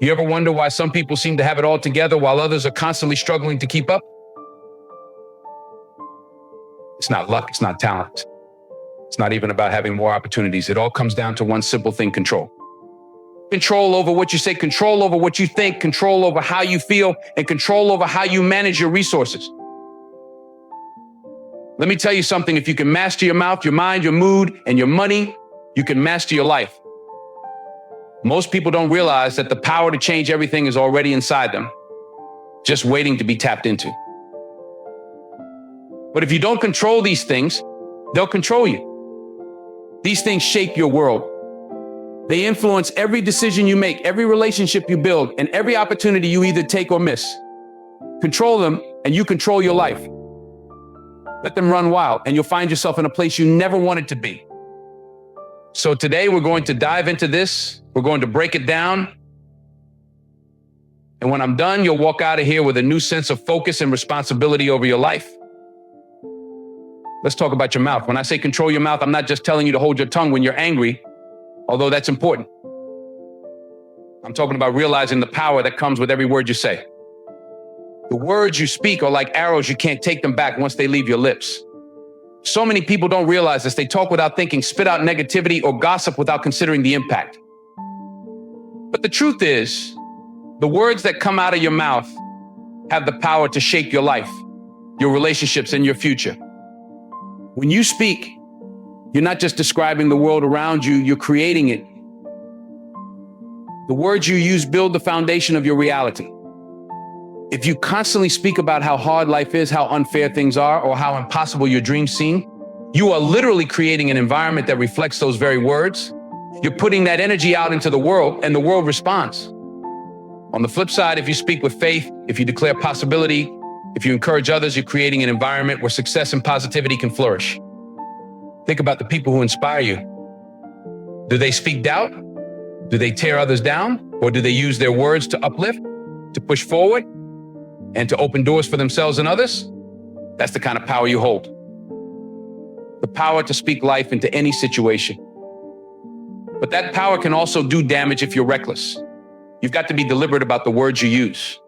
You ever wonder why some people seem to have it all together while others are constantly struggling to keep up? It's not luck, it's not talent. It's not even about having more opportunities. It all comes down to one simple thing: control. Control over what you say, control over what you think, control over how you feel, and control over how you manage your resources. Let me tell you something: if you can master your mouth, your mind, your mood, and your money, you can master your life. Most people don't realize that the power to change everything is already inside them, just waiting to be tapped into. But if you don't control these things, they'll control you. These things shape your world. They influence every decision you make, every relationship you build, and every opportunity you either take or miss. Control them, and you control your life. Let them run wild, and you'll find yourself in a place you never wanted to be. So today we're going to dive into this. We're going to break it down. And when I'm done, you'll walk out of here with a new sense of focus and responsibility over your life. Let's talk about your mouth. When I say control your mouth, I'm not just telling you to hold your tongue when you're angry, although that's important. I'm talking about realizing the power that comes with every word you say. The words you speak are like arrows. You can't take them back once they leave your lips. So many people don't realize this. They talk without thinking, spit out negativity, or gossip without considering the impact. But the truth is, the words that come out of your mouth have the power to shape your life, your relationships, and your future. When you speak, you're not just describing the world around you, you're creating it. The words you use build the foundation of your reality. If you constantly speak about how hard life is, how unfair things are, or how impossible your dreams seem, you are literally creating an environment that reflects those very words. You're putting that energy out into the world, and the world responds. On the flip side, if you speak with faith, if you declare possibility, if you encourage others, you're creating an environment where success and positivity can flourish. Think about the people who inspire you. Do they speak doubt? Do they tear others down? Or do they use their words to uplift, to push forward, and to open doors for themselves and others? That's the kind of power you hold. The power to speak life into any situation. But that power can also do damage if you're reckless. You've got to be deliberate about the words you use.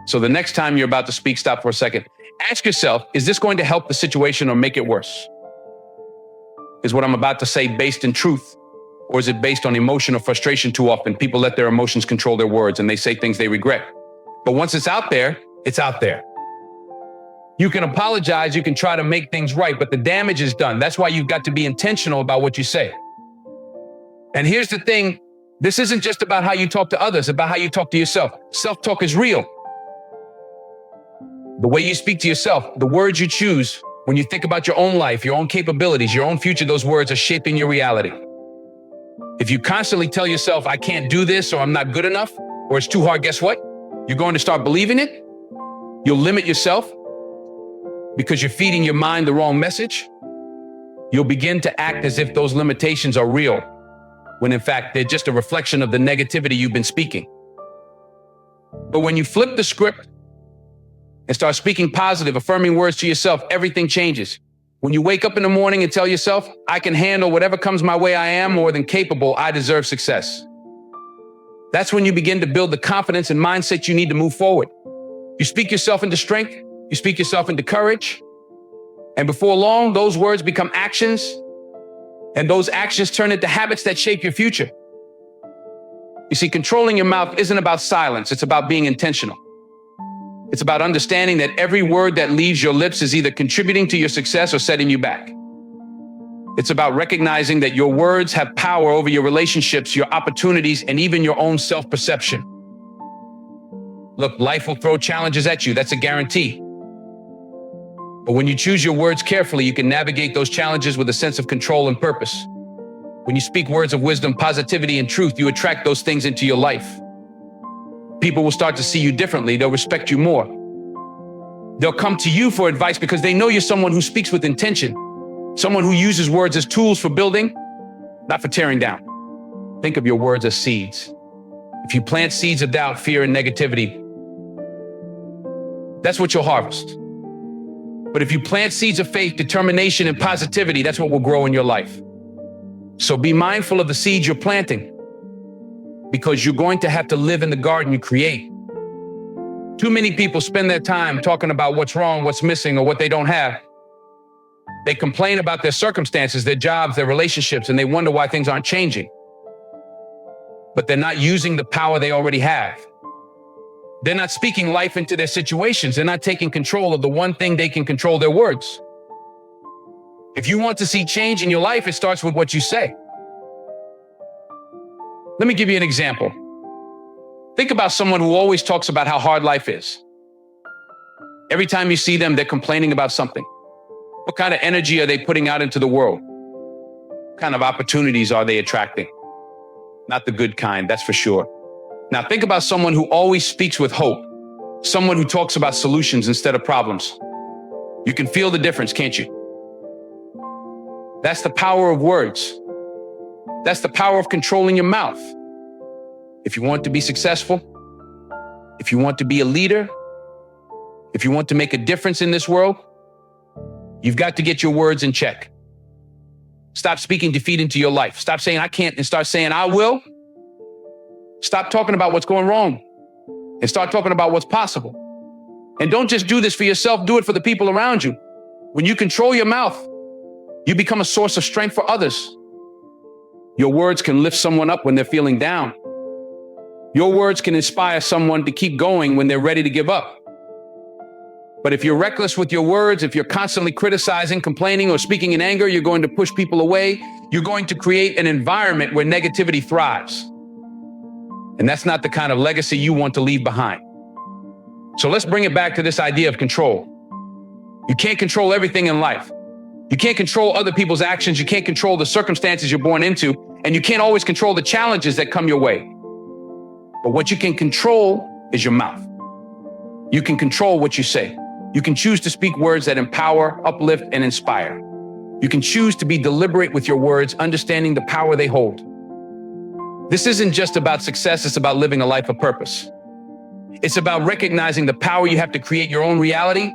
So the next time you're about to speak, stop for a second. Ask yourself, is this going to help the situation or make it worse? Is what I'm about to say based in truth, or is it based on emotion or frustration? Too often, people let their emotions control their words and they say things they regret. But once it's out there, it's out there. You can apologize, you can try to make things right, but the damage is done. That's why you've got to be intentional about what you say. And here's the thing, this isn't just about how you talk to others, about how you talk to yourself. Self-talk is real. The way you speak to yourself, the words you choose, when you think about your own life, your own capabilities, your own future, those words are shaping your reality. If you constantly tell yourself, I can't do this, or I'm not good enough, or it's too hard, guess what? You're going to start believing it. You'll limit yourself because you're feeding your mind the wrong message. You'll begin to act as if those limitations are real, when in fact, they're just a reflection of the negativity you've been speaking. But when you flip the script and start speaking positive, affirming words to yourself, everything changes. When you wake up in the morning and tell yourself, I can handle whatever comes my way, I am more than capable, I deserve success. That's when you begin to build the confidence and mindset you need to move forward. You speak yourself into strength, you speak yourself into courage, and before long, those words become actions, and those actions turn into habits that shape your future. You see, controlling your mouth isn't about silence, it's about being intentional. It's about understanding that every word that leaves your lips is either contributing to your success or setting you back. It's about recognizing that your words have power over your relationships, your opportunities, and even your own self-perception. Look, life will throw challenges at you. That's a guarantee. But when you choose your words carefully, you can navigate those challenges with a sense of control and purpose. When you speak words of wisdom, positivity, and truth, you attract those things into your life. People will start to see you differently. They'll respect you more. They'll come to you for advice because they know you're someone who speaks with intention, someone who uses words as tools for building, not for tearing down. Think of your words as seeds. If you plant seeds of doubt, fear, and negativity, that's what you'll harvest. But if you plant seeds of faith, determination, and positivity, that's what will grow in your life. So be mindful of the seeds you're planting. because you're going to have to live in the garden you create. Too many people spend their time talking about what's wrong, what's missing, or what they don't have. They complain about their circumstances, their jobs, their relationships, and they wonder why things aren't changing. But they're not using the power they already have. They're not speaking life into their situations. They're not taking control of the one thing they can control, their words. If you want to see change in your life, it starts with what you say. Let me give you an example. Think about someone who always talks about how hard life is. Every time you see them, they're complaining about something. What kind of energy are they putting out into the world? What kind of opportunities are they attracting? Not the good kind, that's for sure. Now think about someone who always speaks with hope. Someone who talks about solutions instead of problems. You can feel the difference, can't you? That's the power of words. That's the power of controlling your mouth. If you want to be successful, if you want to be a leader, if you want to make a difference in this world, you've got to get your words in check. Stop speaking defeat into your life. Stop saying I can't and start saying I will. Stop talking about what's going wrong and start talking about what's possible. And don't just do this for yourself, do it for the people around you. When you control your mouth, you become a source of strength for others. Your words can lift someone up when they're feeling down. Your words can inspire someone to keep going when they're ready to give up. But if you're reckless with your words, if you're constantly criticizing, complaining, or speaking in anger, you're going to push people away. You're going to create an environment where negativity thrives. And that's not the kind of legacy you want to leave behind. So let's bring it back to this idea of control. You can't control everything in life. You can't control other people's actions. You can't control the circumstances you're born into. And you can't always control the challenges that come your way. But what you can control is your mouth. You can control what you say. You can choose to speak words that empower, uplift, and inspire. You can choose to be deliberate with your words, understanding the power they hold. This isn't just about success, it's about living a life of purpose. It's about recognizing the power you have to create your own reality,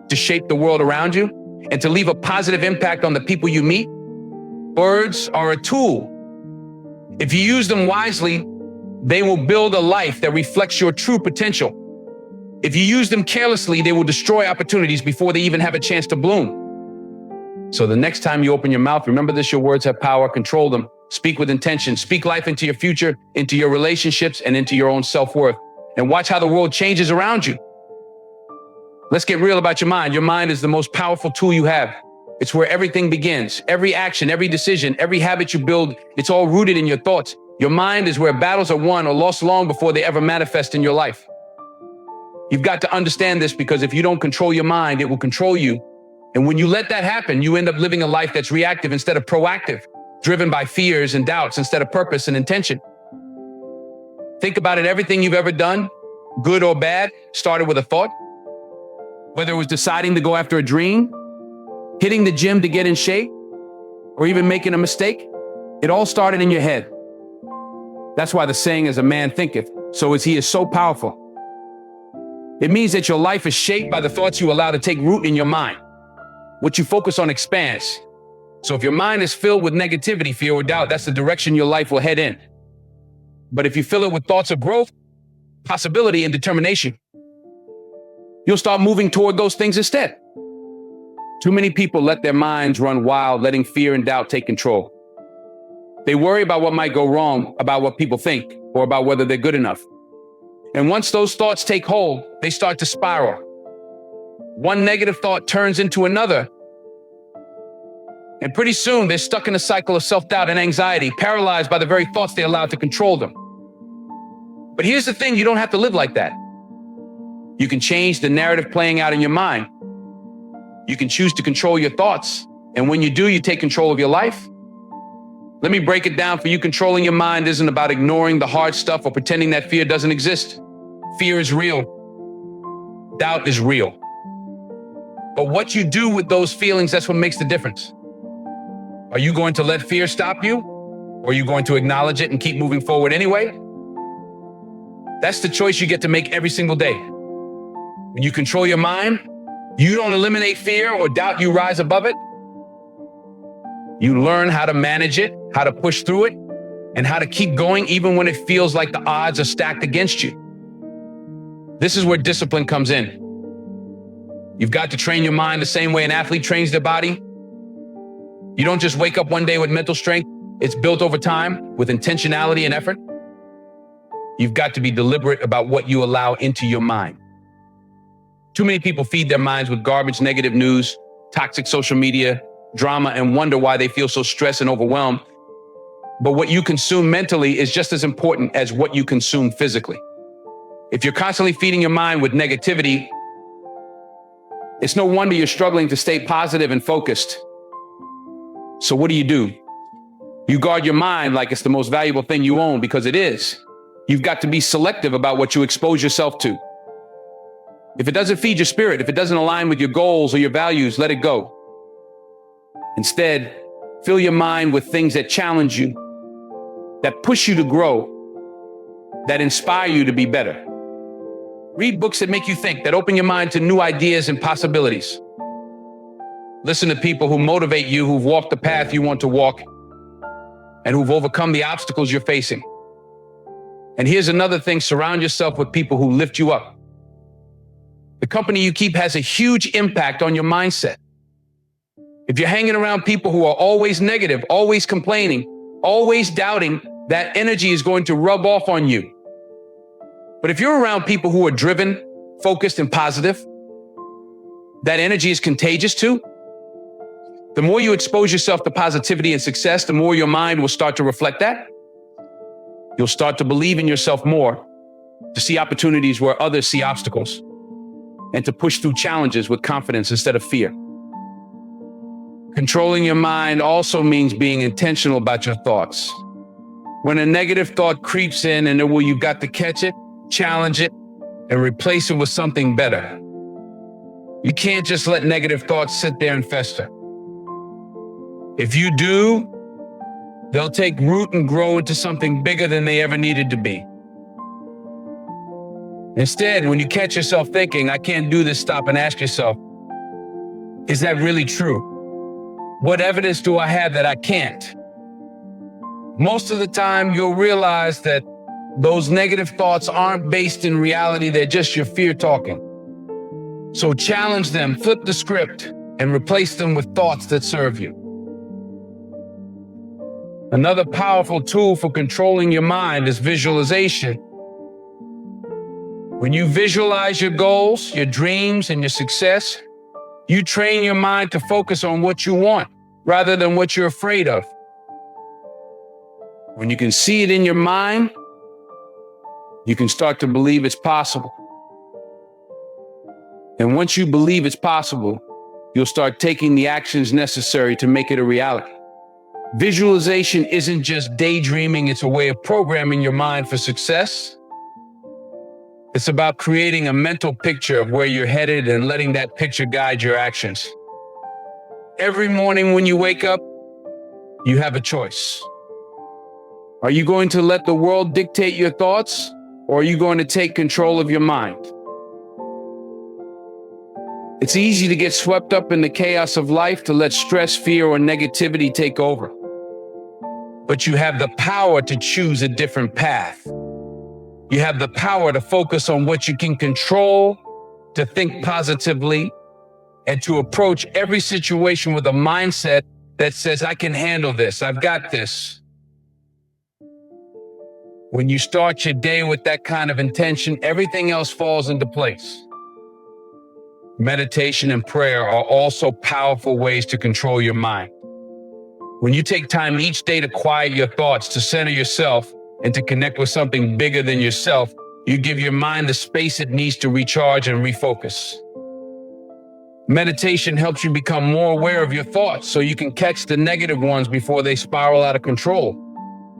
to shape the world around you, and to leave a positive impact on the people you meet. Words are a tool. If you use them wisely, they will build a life that reflects your true potential. If you use them carelessly, they will destroy opportunities before they even have a chance to bloom. So the next time you open your mouth, remember this, your words have power, control them. Speak with intention, speak life into your future, into your relationships, and into your own self-worth. And watch how the world changes around you. Let's get real about your mind. Your mind is the most powerful tool you have. It's where everything begins. Every action, every decision, every habit you build, it's all rooted in your thoughts. Your mind is where battles are won or lost long before they ever manifest in your life. You've got to understand this, because if you don't control your mind, it will control you. And when you let that happen, you end up living a life that's reactive instead of proactive, driven by fears and doubts instead of purpose and intention. Think about it. Everything you've ever done, good or bad, started with a thought. Whether it was deciding to go after a dream, hitting the gym to get in shape, or even making a mistake, it all started in your head. That's why the saying is, a man thinketh, so is he, is so powerful. It means that your life is shaped by the thoughts you allow to take root in your mind. What you focus on expands. So if your mind is filled with negativity, fear, or doubt, that's the direction your life will head in. But if you fill it with thoughts of growth, possibility, and determination, you'll start moving toward those things instead. Too many people let their minds run wild, letting fear and doubt take control. They worry about what might go wrong, about what people think, or about whether they're good enough. And once those thoughts take hold, they start to spiral. One negative thought turns into another. And pretty soon, they're stuck in a cycle of self-doubt and anxiety, paralyzed by the very thoughts they allowed to control them. But here's the thing, you don't have to live like that. You can change the narrative playing out in your mind. You can choose to control your thoughts. And when you do, you take control of your life. Let me break it down for you. Controlling your mind isn't about ignoring the hard stuff or pretending that fear doesn't exist. Fear is real. Doubt is real. But what you do with those feelings, that's what makes the difference. Are you going to let fear stop you? Or are you going to acknowledge it and keep moving forward anyway? That's the choice you get to make every single day. When you control your mind, you don't eliminate fear or doubt, you rise above it. You learn how to manage it, how to push through it, and how to keep going even when it feels like the odds are stacked against you. This is where discipline comes in. You've got to train your mind the same way an athlete trains their body. You don't just wake up one day with mental strength. It's built over time with intentionality and effort. You've got to be deliberate about what you allow into your mind. Too many people feed their minds with garbage, negative news, toxic social media, drama, and wonder why they feel so stressed and overwhelmed. But what you consume mentally is just as important as what you consume physically. If you're constantly feeding your mind with negativity, it's no wonder you're struggling to stay positive and focused. So what do? You guard your mind like it's the most valuable thing you own, because it is. You've got to be selective about what you expose yourself to. If it doesn't feed your spirit, if it doesn't align with your goals or your values, let it go. Instead, fill your mind with things that challenge you, that push you to grow, that inspire you to be better. Read books that make you think, that open your mind to new ideas and possibilities. Listen to people who motivate you, who've walked the path you want to walk, and who've overcome the obstacles you're facing. And here's another thing: surround yourself with people who lift you up. The company you keep has a huge impact on your mindset. If you're hanging around people who are always negative, always complaining, always doubting, that energy is going to rub off on you. But if you're around people who are driven, focused, and positive, that energy is contagious too. The more you expose yourself to positivity and success, the more your mind will start to reflect that. You'll start to believe in yourself more, to see opportunities where others see obstacles, and to push through challenges with confidence instead of fear. Controlling your mind also means being intentional about your thoughts. When a negative thought creeps in, you've got to catch it, challenge it, and replace it with something better. You can't just let negative thoughts sit there and fester. If you do, they'll take root and grow into something bigger than they ever needed to be. Instead, when you catch yourself thinking, "I can't do this," stop and ask yourself, is that really true? What evidence do I have that I can't? Most of the time, you'll realize that those negative thoughts aren't based in reality. They're just your fear talking. So challenge them, flip the script, and replace them with thoughts that serve you. Another powerful tool for controlling your mind is visualization. When you visualize your goals, your dreams, and your success, you train your mind to focus on what you want rather than what you're afraid of. When you can see it in your mind, you can start to believe it's possible. And once you believe it's possible, you'll start taking the actions necessary to make it a reality. Visualization isn't just daydreaming, it's a way of programming your mind for success. It's about creating a mental picture of where you're headed and letting that picture guide your actions. Every morning when you wake up, you have a choice. Are you going to let the world dictate your thoughts, or are you going to take control of your mind? It's easy to get swept up in the chaos of life, to let stress, fear, or negativity take over. But you have the power to choose a different path. You have the power to focus on what you can control, to think positively, and to approach every situation with a mindset that says, "I can handle this, I've got this." When you start your day with that kind of intention, everything else falls into place. Meditation and prayer are also powerful ways to control your mind. When you take time each day to quiet your thoughts, to center yourself, and to connect with something bigger than yourself, you give your mind the space it needs to recharge and refocus. Meditation helps you become more aware of your thoughts so you can catch the negative ones before they spiral out of control.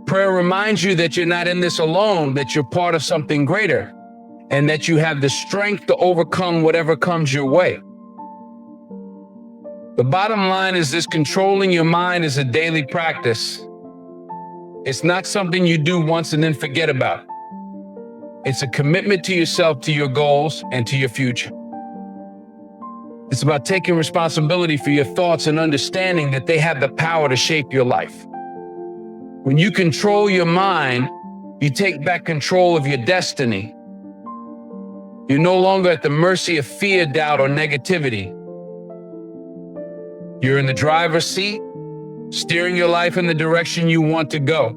Prayer reminds you that you're not in this alone, that you're part of something greater, and that you have the strength to overcome whatever comes your way. The bottom line is this: controlling your mind is a daily practice. It's not something you do once and then forget about. It's a commitment to yourself, to your goals, and to your future. It's about taking responsibility for your thoughts and understanding that they have the power to shape your life. When you control your mind, you take back control of your destiny. You're no longer at the mercy of fear, doubt, or negativity. You're in the driver's seat, steering your life in the direction you want to go.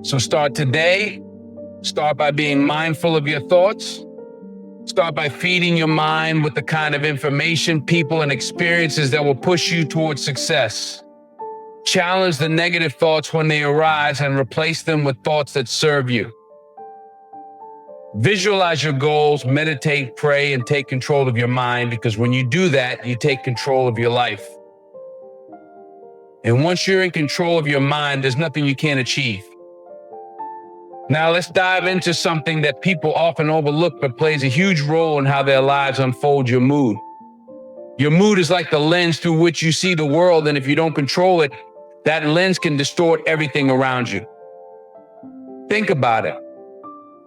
So start today. Start by being mindful of your thoughts. Start by feeding your mind with the kind of information, people, and experiences that will push you towards success. Challenge the negative thoughts when they arise and replace them with thoughts that serve you. Visualize your goals, meditate, pray, and take control of your mind, because when you do that, you take control of your life. And once you're in control of your mind, there's nothing you can't achieve. Now let's dive into something that people often overlook but plays a huge role in how their lives unfold: your mood. Your mood is like the lens through which you see the world, and if you don't control it, that lens can distort everything around you. Think about it.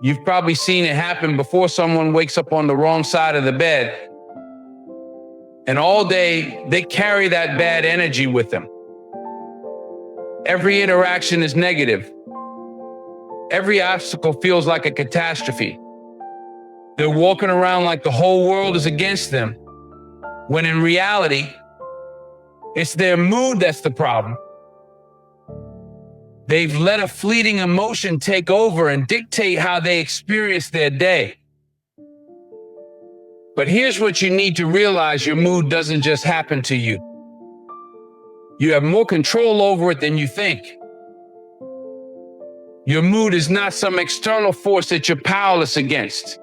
You've probably seen it happen before. Someone wakes up on the wrong side of the bed, and all day they carry that bad energy with them. Every interaction is negative. Every obstacle feels like a catastrophe. They're walking around like the whole world is against them, when in reality, it's their mood that's the problem. They've let a fleeting emotion take over and dictate how they experience their day. But here's what you need to realize: your mood doesn't just happen to you. You have more control over it than you think. Your mood is not some external force that you're powerless against.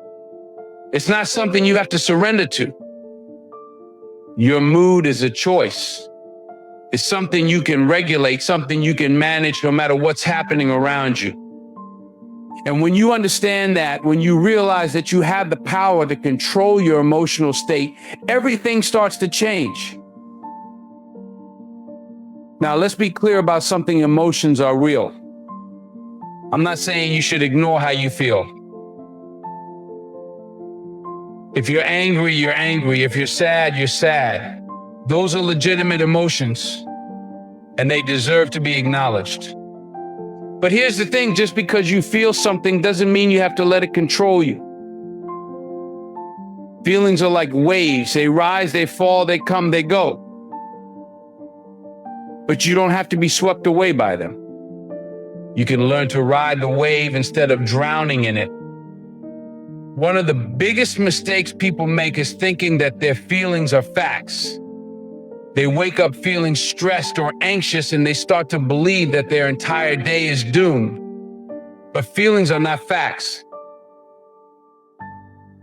It's not something you have to surrender to. Your mood is a choice. It's something you can regulate, something you can manage no matter what's happening around you. And when you understand that, when you realize that you have the power to control your emotional state, everything starts to change. Now, let's be clear about something: emotions are real. I'm not saying you should ignore how you feel. If you're angry, you're angry. If you're sad, you're sad. Those are legitimate emotions, and they deserve to be acknowledged. But here's the thing: just because you feel something doesn't mean you have to let it control you. Feelings are like waves. They rise, they fall, they come, they go. But you don't have to be swept away by them. You can learn to ride the wave instead of drowning in it. One of the biggest mistakes people make is thinking that their feelings are facts. They wake up feeling stressed or anxious, and they start to believe that their entire day is doomed. But feelings are not facts.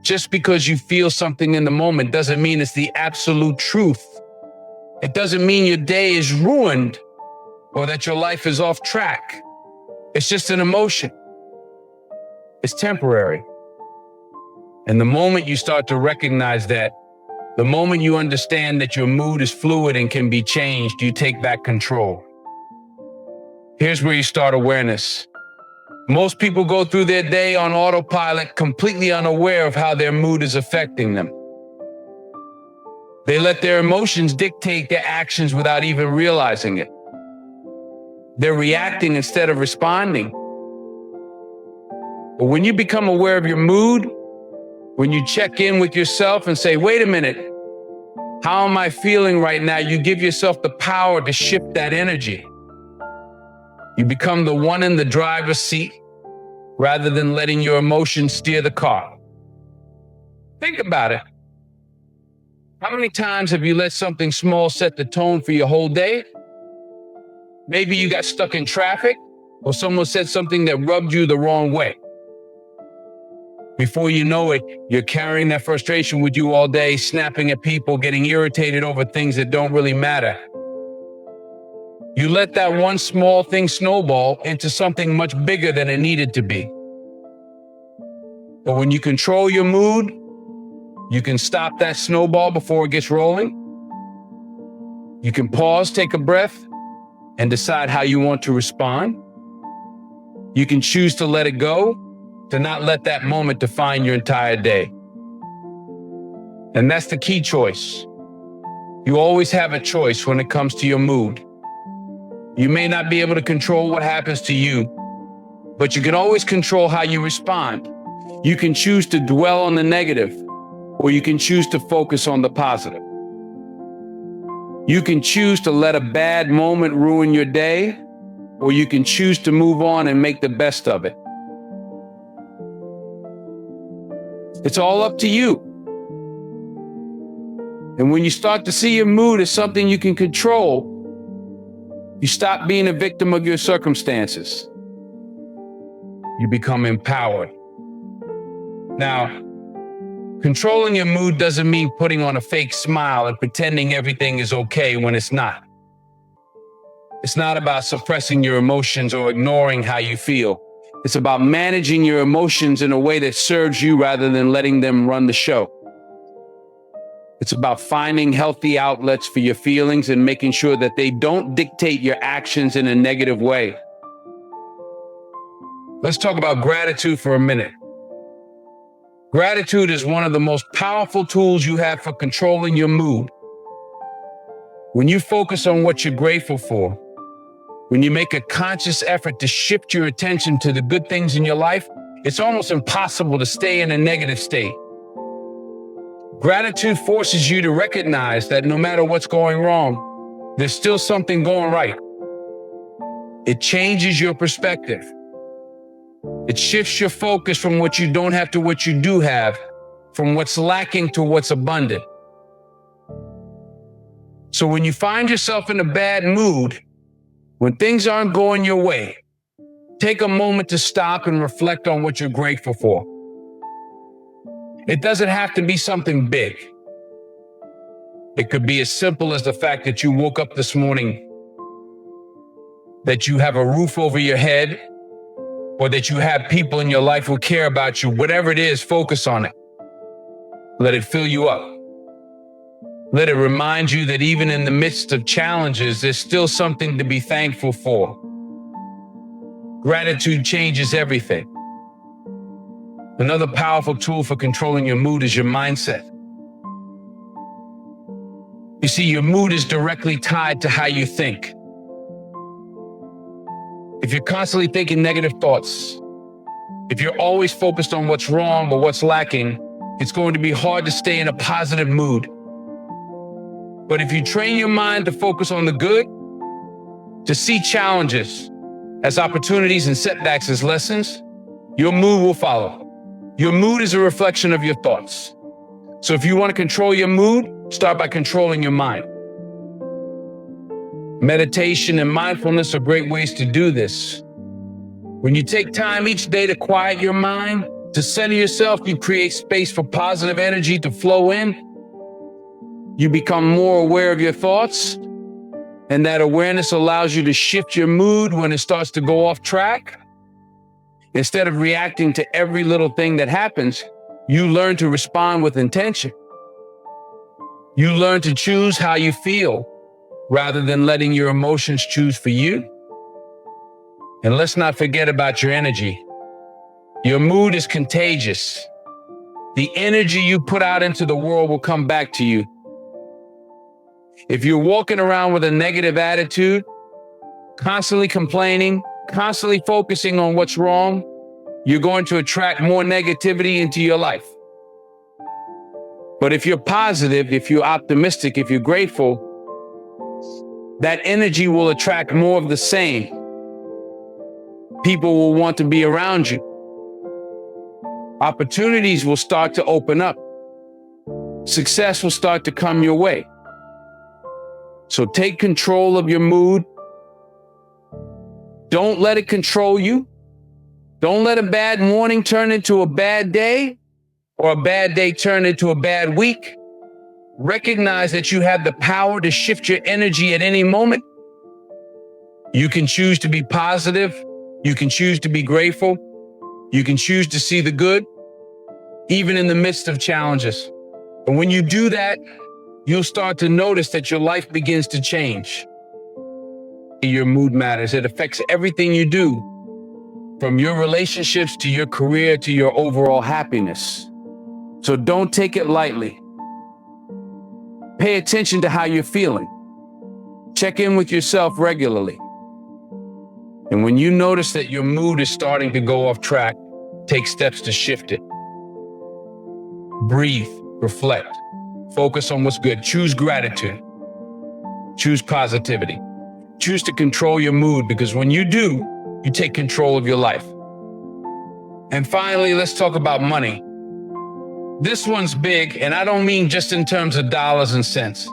Just because you feel something in the moment doesn't mean it's the absolute truth. It doesn't mean your day is ruined or that your life is off track. It's just an emotion. It's temporary. And the moment you start to recognize that, the moment you understand that your mood is fluid and can be changed, you take back control. Here's where you start awareness. Most people go through their day on autopilot, completely unaware of how their mood is affecting them. They let their emotions dictate their actions without even realizing it. They're reacting instead of responding. But when you become aware of your mood, when you check in with yourself and say, wait a minute, how am I feeling right now? You give yourself the power to shift that energy. You become the one in the driver's seat rather than letting your emotions steer the car. Think about it. How many times have you let something small set the tone for your whole day? Maybe you got stuck in traffic, or someone said something that rubbed you the wrong way. Before you know it, you're carrying that frustration with you all day, snapping at people, getting irritated over things that don't really matter. You let that one small thing snowball into something much bigger than it needed to be. But when you control your mood, you can stop that snowball before it gets rolling. You can pause, take a breath, and decide how you want to respond. You can choose to let it go, to not let that moment define your entire day. And that's the key choice. You always have a choice when it comes to your mood. You may not be able to control what happens to you, but you can always control how you respond. You can choose to dwell on the negative, or you can choose to focus on the positive. You can choose to let a bad moment ruin your day, or you can choose to move on and make the best of it. It's all up to you. And when you start to see your mood as something you can control, you stop being a victim of your circumstances. You become empowered. Now, controlling your mood doesn't mean putting on a fake smile and pretending everything is okay when it's not. It's not about suppressing your emotions or ignoring how you feel. It's about managing your emotions in a way that serves you rather than letting them run the show. It's about finding healthy outlets for your feelings and making sure that they don't dictate your actions in a negative way. Let's talk about gratitude for a minute. Gratitude is one of the most powerful tools you have for controlling your mood. When you focus on what you're grateful for, when you make a conscious effort to shift your attention to the good things in your life, it's almost impossible to stay in a negative state. Gratitude forces you to recognize that no matter what's going wrong, there's still something going right. It changes your perspective. It shifts your focus from what you don't have to what you do have, from what's lacking to what's abundant. So when you find yourself in a bad mood, when things aren't going your way, take a moment to stop and reflect on what you're grateful for. It doesn't have to be something big. It could be as simple as the fact that you woke up this morning, that you have a roof over your head, or that you have people in your life who care about you. Whatever it is, focus on it. Let it fill you up. Let it remind you that even in the midst of challenges, there's still something to be thankful for. Gratitude changes everything. Another powerful tool for controlling your mood is your mindset. You see, your mood is directly tied to how you think. If you're constantly thinking negative thoughts, if you're always focused on what's wrong or what's lacking, it's going to be hard to stay in a positive mood. But if you train your mind to focus on the good, to see challenges as opportunities and setbacks as lessons, your mood will follow. Your mood is a reflection of your thoughts. So if you want to control your mood, start by controlling your mind. Meditation and mindfulness are great ways to do this. When you take time each day to quiet your mind, to center yourself, you create space for positive energy to flow in. You become more aware of your thoughts, and that awareness allows you to shift your mood when it starts to go off track. Instead of reacting to every little thing that happens, you learn to respond with intention. You learn to choose how you feel rather than letting your emotions choose for you. And let's not forget about your energy. Your mood is contagious. The energy you put out into the world will come back to you. If you're walking around with a negative attitude, constantly complaining, constantly focusing on what's wrong, you're going to attract more negativity into your life. But if you're positive, if you're optimistic, if you're grateful, that energy will attract more of the same. People will want to be around you. Opportunities will start to open up. Success will start to come your way. So take control of your mood. Don't let it control you. Don't let a bad morning turn into a bad day, or a bad day turn into a bad week. Recognize that you have the power to shift your energy at any moment. You can choose to be positive. You can choose to be grateful. You can choose to see the good, even in the midst of challenges. And when you do that, you'll start to notice that your life begins to change. Your mood matters. It affects everything you do, from your relationships to your career to your overall happiness. So don't take it lightly. Pay attention to how you're feeling. Check in with yourself regularly. And when you notice that your mood is starting to go off track, take steps to shift it. Breathe, reflect, focus on what's good. Choose gratitude. Choose positivity. Choose to control your mood, because when you do, you take control of your life. And finally, let's talk about money. This one's big, and I don't mean just in terms of dollars and cents.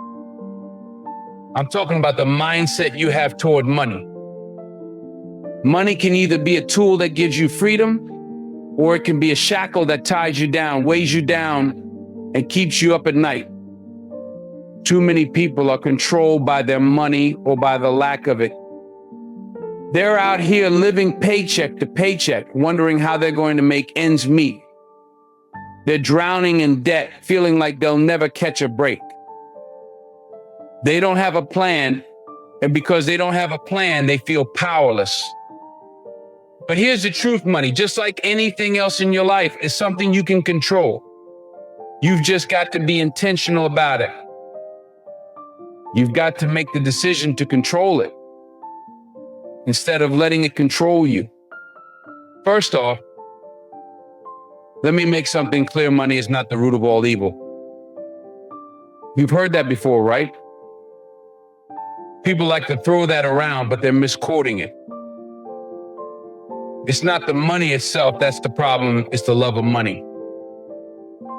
I'm talking about the mindset you have toward money. Money can either be a tool that gives you freedom, or it can be a shackle that ties you down, weighs you down, and keeps you up at night. Too many people are controlled by their money or by the lack of it. They're out here living paycheck to paycheck, wondering how they're going to make ends meet. They're drowning in debt, feeling like they'll never catch a break. They don't have a plan, and because they don't have a plan, they feel powerless. But here's the truth, money, just like anything else in your life, is something you can control. You've just got to be intentional about it. You've got to make the decision to control it instead of letting it control you. First off, let me make something clear. Money is not the root of all evil. You've heard that before, right? People like to throw that around, but they're misquoting it. It's not the money itself that's the problem, it's the love of money.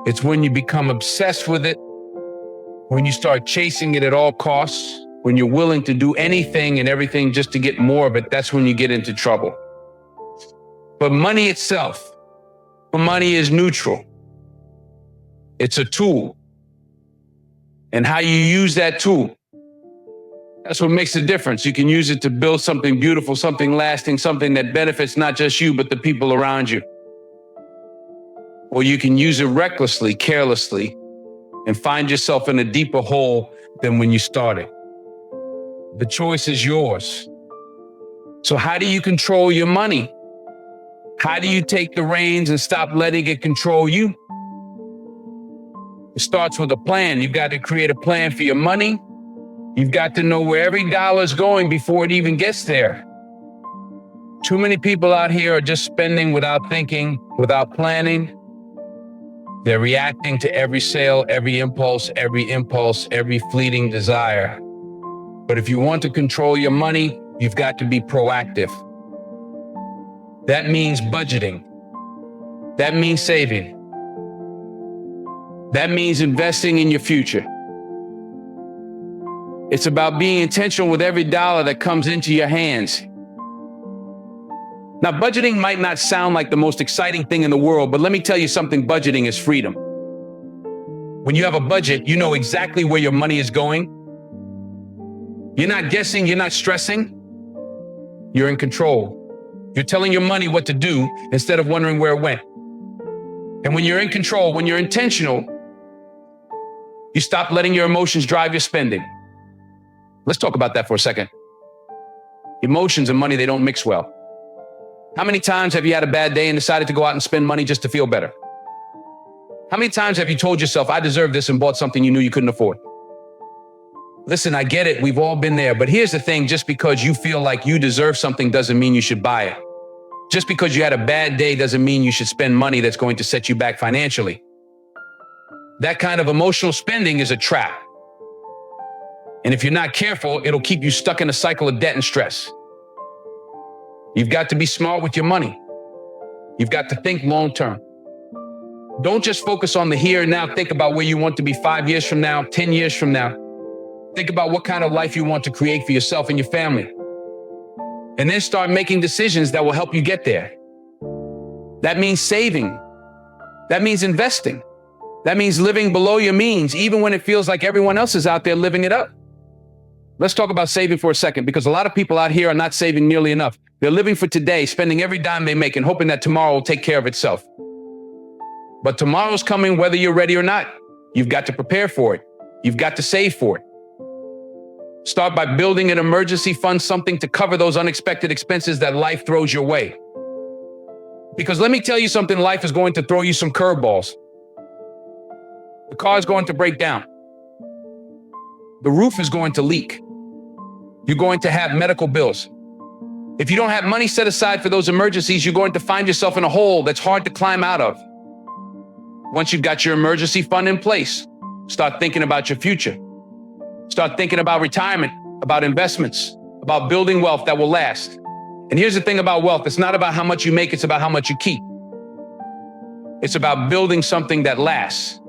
It's when you become obsessed with it, when you start chasing it at all costs, when you're willing to do anything and everything just to get more of it, that's when you get into trouble. But money itself, money is neutral. It's a tool. And how you use that tool, that's what makes the difference. You can use it to build something beautiful, something lasting, something that benefits not just you, but the people around you. Or you can use it recklessly, carelessly, and find yourself in a deeper hole than when you started. The choice is yours. So how do you control your money? How do you take the reins and stop letting it control you? It starts with a plan. You've got to create a plan for your money. You've got to know where every dollar is going before it even gets there. Too many people out here are just spending without thinking, without planning. They're reacting to every sale, every impulse, every fleeting desire. But if you want to control your money, you've got to be proactive. That means budgeting. That means saving. That means investing in your future. It's about being intentional with every dollar that comes into your hands. Now, budgeting might not sound like the most exciting thing in the world, but let me tell you something, budgeting is freedom. When you have a budget, you know exactly where your money is going. You're not guessing, you're not stressing. You're in control. You're telling your money what to do instead of wondering where it went. And when you're in control, when you're intentional, you stop letting your emotions drive your spending. Let's talk about that for a second. Emotions and money, they don't mix well. How many times have you had a bad day and decided to go out and spend money just to feel better? How many times have you told yourself, I deserve this, and bought something you knew you couldn't afford? Listen, I get it. We've all been there. But here's the thing. Just because you feel like you deserve something doesn't mean you should buy it. Just because you had a bad day doesn't mean you should spend money that's going to set you back financially. That kind of emotional spending is a trap. And if you're not careful, it'll keep you stuck in a cycle of debt and stress. You've got to be smart with your money. You've got to think long term. Don't just focus on the here and now. Think about where you want to be 5 years from now, 10 years from now. Think about what kind of life you want to create for yourself and your family. And then start making decisions that will help you get there. That means saving. That means investing. That means living below your means, even when it feels like everyone else is out there living it up. Let's talk about saving for a second, because a lot of people out here are not saving nearly enough. They're living for today, spending every dime they make and hoping that tomorrow will take care of itself. But tomorrow's coming whether you're ready or not. You've got to prepare for it. You've got to save for it. Start by building an emergency fund, something to cover those unexpected expenses that life throws your way. Because let me tell you something, life is going to throw you some curveballs. The car is going to break down. The roof is going to leak. You're going to have medical bills. If you don't have money set aside for those emergencies, you're going to find yourself in a hole that's hard to climb out of. Once you've got your emergency fund in place, start thinking about your future. Start thinking about retirement, about investments, about building wealth that will last. And here's the thing about wealth. It's not about how much you make, it's about how much you keep. It's about building something that lasts.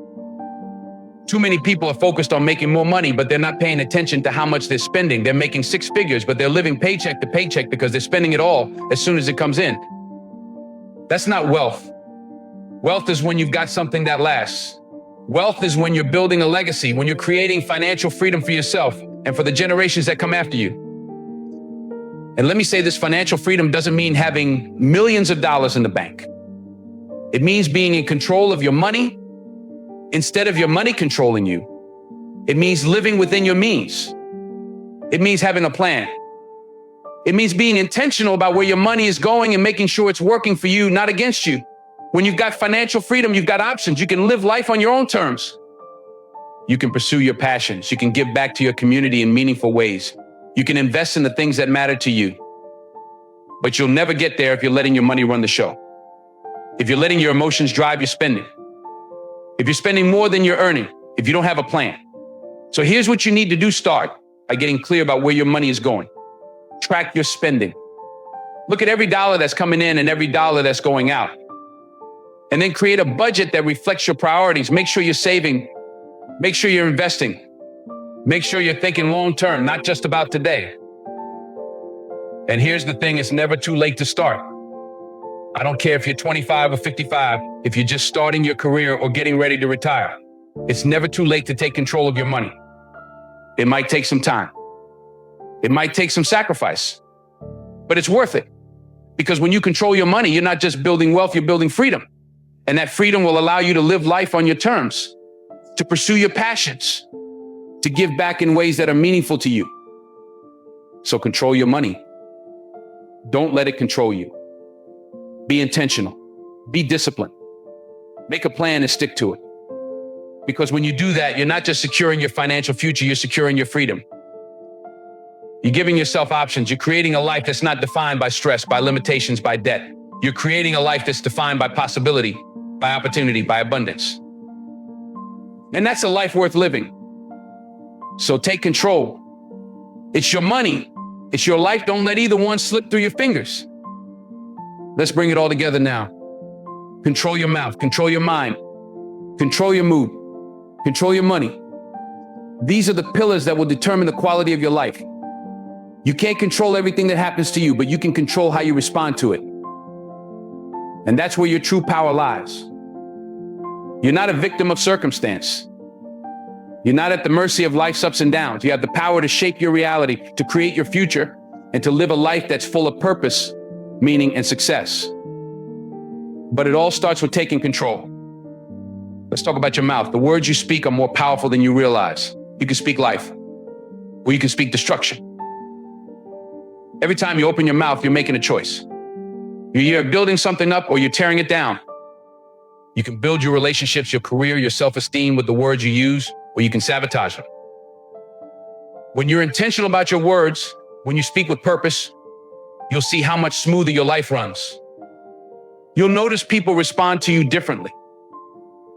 Too many people are focused on making more money, but they're not paying attention to how much they're spending. They're making six figures, but they're living paycheck to paycheck because they're spending it all as soon as it comes in. That's not wealth. Wealth is when you've got something that lasts. Wealth is when you're building a legacy, when you're creating financial freedom for yourself and for the generations that come after you. And let me say this, financial freedom doesn't mean having millions of dollars in the bank. It means being in control of your money instead of your money controlling you. It means living within your means. It means having a plan. It means being intentional about where your money is going and making sure it's working for you, not against you. When you've got financial freedom, you've got options. You can live life on your own terms. You can pursue your passions. You can give back to your community in meaningful ways. You can invest in the things that matter to you. But you'll never get there if you're letting your money run the show. If you're letting your emotions drive your spending. If you're spending more than you're earning, if you don't have a plan. So here's what you need to do. Start by getting clear about where your money is going. Track your spending. Look at every dollar that's coming in and every dollar that's going out. And then create a budget that reflects your priorities. Make sure you're saving. Make sure you're investing. Make sure you're thinking long-term, not just about today. And here's the thing, it's never too late to start. I don't care if you're 25 or 55, if you're just starting your career or getting ready to retire. It's never too late to take control of your money. It might take some time. It might take some sacrifice, but it's worth it. Because when you control your money, you're not just building wealth, you're building freedom. And that freedom will allow you to live life on your terms, to pursue your passions, to give back in ways that are meaningful to you. So control your money. Don't let it control you. Be intentional. Be disciplined. Make a plan and stick to it. Because when you do that, you're not just securing your financial future, you're securing your freedom. You're giving yourself options. You're creating a life that's not defined by stress, by limitations, by debt. You're creating a life that's defined by possibility, by opportunity, by abundance. And that's a life worth living. So take control. It's your money. It's your life. Don't let either one slip through your fingers. Let's bring it all together now. Control your mouth, control your mind, control your mood, control your money. These are the pillars that will determine the quality of your life. You can't control everything that happens to you, but you can control how you respond to it. And that's where your true power lies. You're not a victim of circumstance. You're not at the mercy of life's ups and downs. You have the power to shape your reality, to create your future, and to live a life that's full of purpose, meaning, and success. But it all starts with taking control. Let's talk about your mouth. The words you speak are more powerful than you realize. You can speak life, or you can speak destruction. Every time you open your mouth, you're making a choice. You're building something up or you're tearing it down. You can build your relationships, your career, your self-esteem with the words you use, or you can sabotage them. When you're intentional about your words, when you speak with purpose, you'll see how much smoother your life runs. You'll notice people respond to you differently.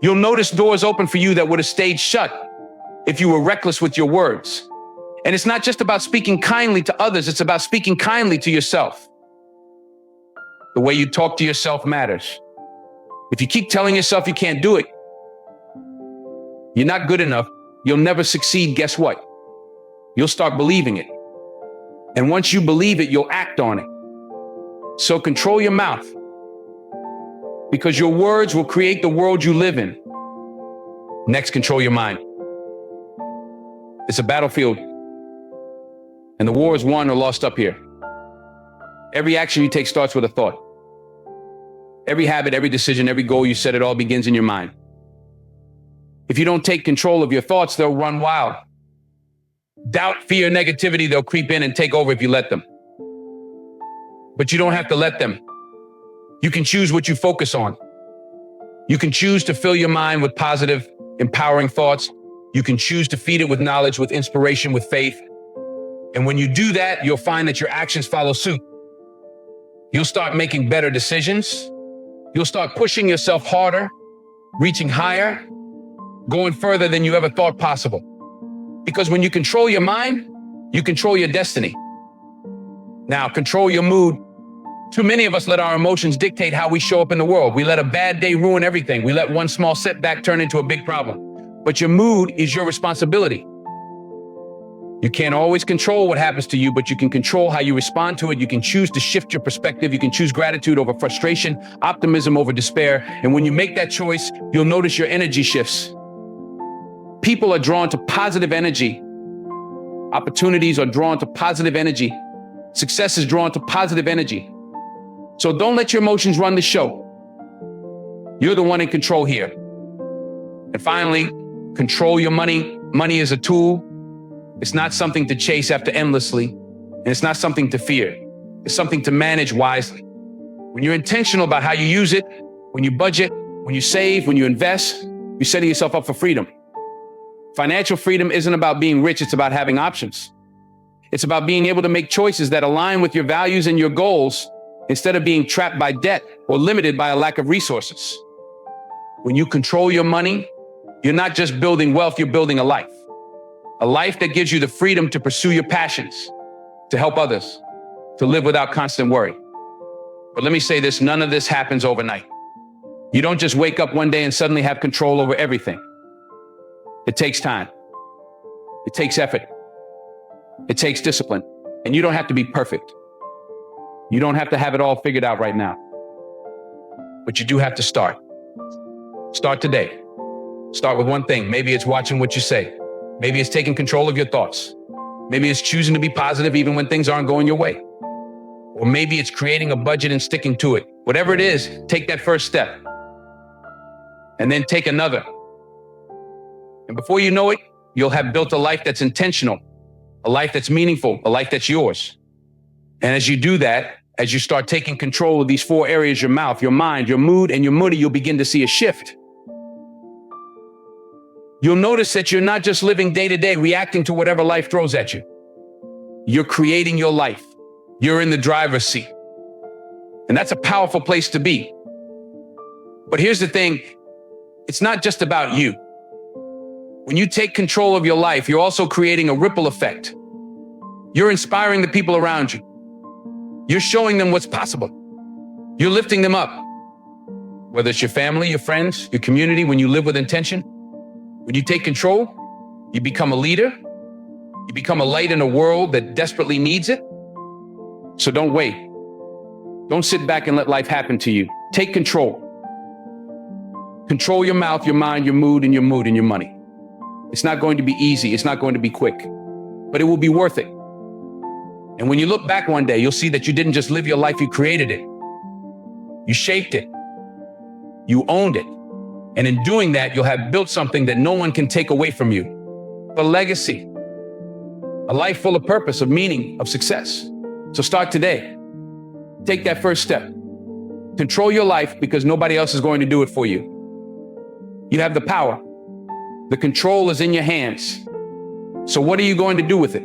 You'll notice doors open for you that would have stayed shut if you were reckless with your words. And it's not just about speaking kindly to others, it's about speaking kindly to yourself. The way you talk to yourself matters. If you keep telling yourself you can't do it, you're not good enough, you'll never succeed, guess what? You'll start believing it. And once you believe it, you'll act on it. So control your mouth, because your words will create the world you live in. Next, control your mind. It's a battlefield, and the war is won or lost up here. Every action you take starts with a thought. Every habit, every decision, every goal you set, it all begins in your mind. If you don't take control of your thoughts, they'll run wild. Doubt, fear, negativity, they'll creep in and take over if you let them. But you don't have to let them. You can choose what you focus on. You can choose to fill your mind with positive, empowering thoughts. You can choose to feed it with knowledge, with inspiration, with faith. And when you do that, you'll find that your actions follow suit. You'll start making better decisions. You'll start pushing yourself harder, reaching higher, going further than you ever thought possible. Because when you control your mind, you control your destiny. Now, control your mood. Too many of us let our emotions dictate how we show up in the world. We let a bad day ruin everything. We let one small setback turn into a big problem. But your mood is your responsibility. You can't always control what happens to you, but you can control how you respond to it. You can choose to shift your perspective. You can choose gratitude over frustration, optimism over despair. And when you make that choice, you'll notice your energy shifts. People are drawn to positive energy. Opportunities are drawn to positive energy. Success is drawn to positive energy. So don't let your emotions run the show. You're the one in control here. And finally, control your money. Money is a tool. It's not something to chase after endlessly. And it's not something to fear. It's something to manage wisely. When you're intentional about how you use it, when you budget, when you save, when you invest, you're setting yourself up for freedom. Financial freedom isn't about being rich. It's about having options. It's about being able to make choices that align with your values and your goals, instead of being trapped by debt or limited by a lack of resources. When you control your money, you're not just building wealth, you're building a life that gives you the freedom to pursue your passions, to help others, to live without constant worry. But let me say this, none of this happens overnight. You don't just wake up one day and suddenly have control over everything. It takes time. It takes effort. It takes discipline. And you don't have to be perfect. You don't have to have it all figured out right now. But you do have to start. Start today. Start with one thing. Maybe it's watching what you say. Maybe it's taking control of your thoughts. Maybe it's choosing to be positive even when things aren't going your way. Or maybe it's creating a budget and sticking to it. Whatever it is, take that first step. And then take another. And before you know it, you'll have built a life that's intentional, a life that's meaningful, a life that's yours. And as you do that, as you start taking control of these 4 areas, your mouth, your mind, your mood, and your money, you'll begin to see a shift. You'll notice that you're not just living day to day, reacting to whatever life throws at you. You're creating your life. You're in the driver's seat. And that's a powerful place to be. But here's the thing, it's not just about you. When you take control of your life, you're also creating a ripple effect. You're inspiring the people around you. You're showing them what's possible. You're lifting them up. Whether it's your family, your friends, your community, when you live with intention, when you take control, you become a leader. You become a light in a world that desperately needs it. So don't wait. Don't sit back and let life happen to you. Take control. Control your mouth, your mind, your mood, and your money. It's not going to be easy. It's not going to be quick, but it will be worth it. And when you look back one day, you'll see that you didn't just live your life, you created it. You shaped it. You owned it. And in doing that, you'll have built something that no one can take away from you. A legacy, a life full of purpose, of meaning, of success. So start today. Take that first step. Control your life because nobody else is going to do it for you. You have the power. The control is in your hands. So what are you going to do with it?